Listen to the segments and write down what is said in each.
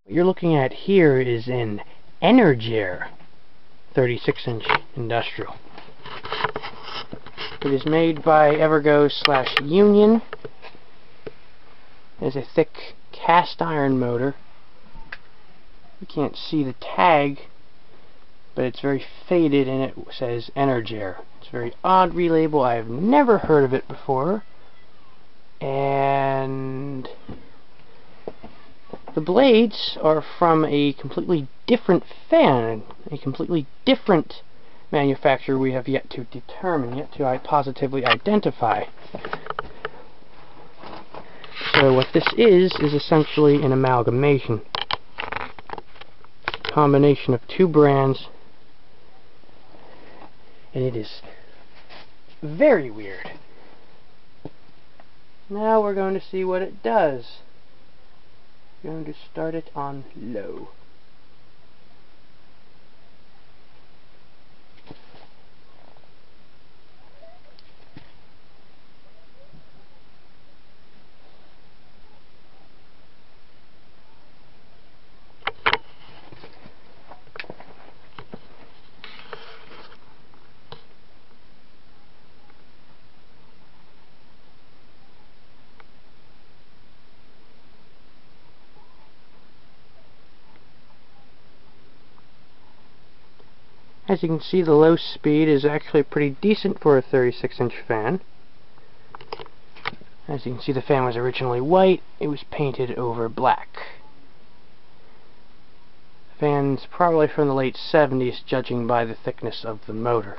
What you're looking at here is an Energ-Air 36-inch industrial. It is made by Evergo / Union. It has a thick cast iron motor. You can't see the tag, but it's very faded and it says Energ-Air. It's a very odd relabel. I have never heard of it before. And the blades are from a completely different fan, a completely different manufacturer we have yet to determine, yet to positively identify. So what this is essentially an amalgamation. Combination of two brands, and it is very weird. Now we're going to see what it does. I'm going to start it on low. As you can see, the low speed is actually pretty decent for a 36-inch fan. As you can see, the fan was originally white. It was painted over black. The fan's probably from the late 70s, judging by the thickness of the motor.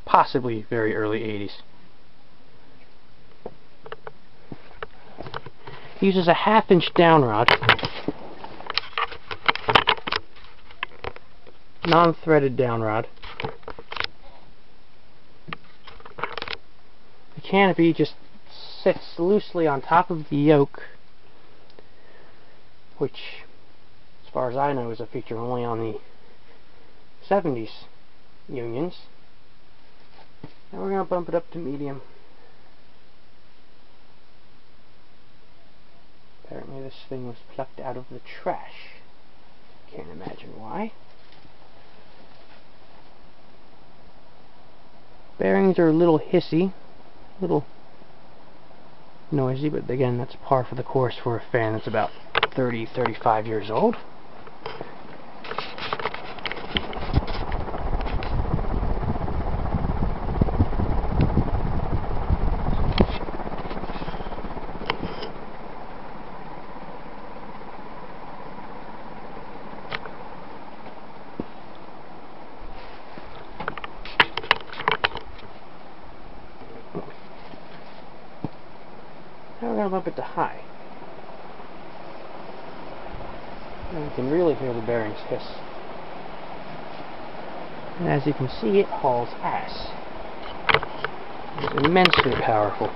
Possibly very early 80s. It uses a 1/2-inch downrod. Non-threaded downrod. The canopy just sits loosely on top of the yoke, which, as far as I know, is a feature only on the 70s Unions. Now we're going to bump it up to medium. Apparently this thing was plucked out of the trash. Can't imagine why. Bearings are a little hissy, a little noisy, but again, that's par for the course for a fan that's about 35 years old. Now we're going to bump it to high. And you can really hear the bearings hiss. And as you can see, it hauls ass. It's immensely powerful.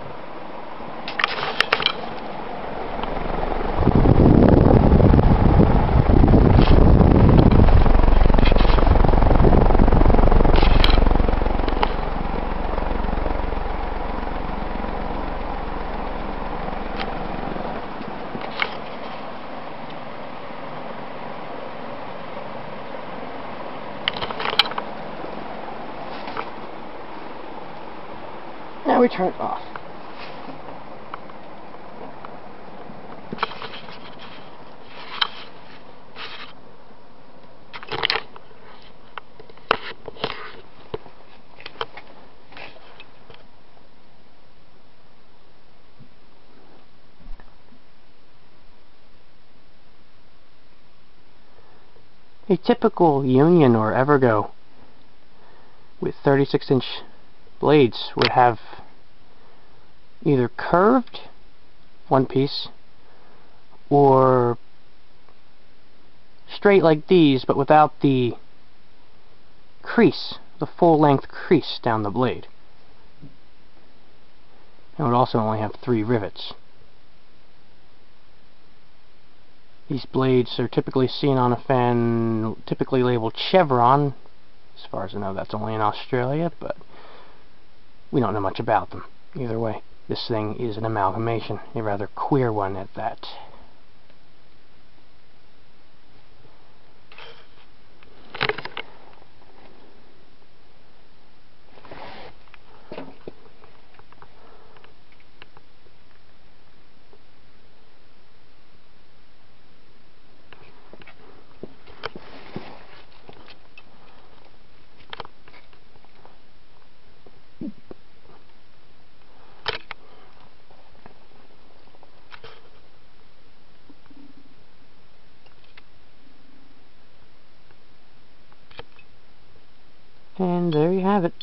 Now we turn it off. A typical Union or Evergo with 36-inch blades would have either curved one piece or straight like these, but without the crease, the full-length crease down the blade. And would also only have 3 rivets. These blades are typically seen on a fan typically labeled Cheveron. As far as I know, that's only in Australia, but we don't know much about them. Either way, this thing is an amalgamation, a rather queer one at that. And there you have it.